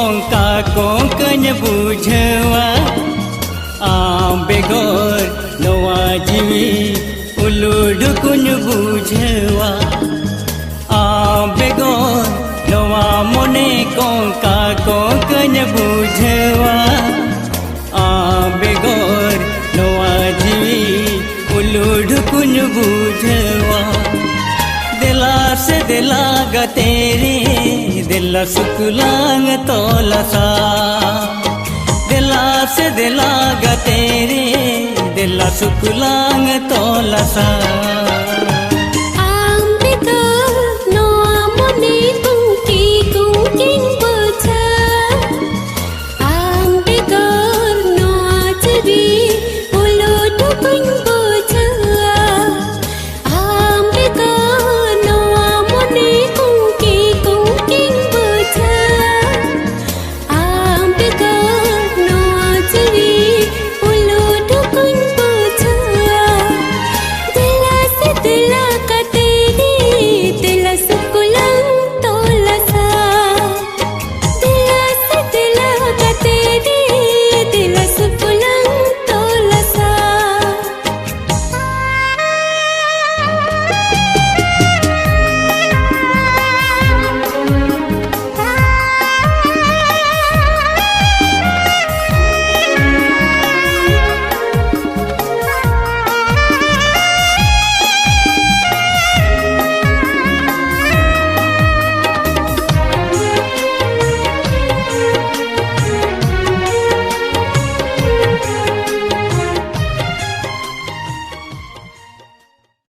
कोंका कोंकन बुझवा आम बेगोर नवा जीवी उलूड कुन बुझवा आम बेगोर नवा मोने कोंका कोंकन बुझवा आम बेगोर नवा जीवी उलूड कुन बुझवा दिला से दिला गतेरे दिला सुकुलांग तोलसा दिला से दिला गतेरे दिला सुकुलांग तोलसा।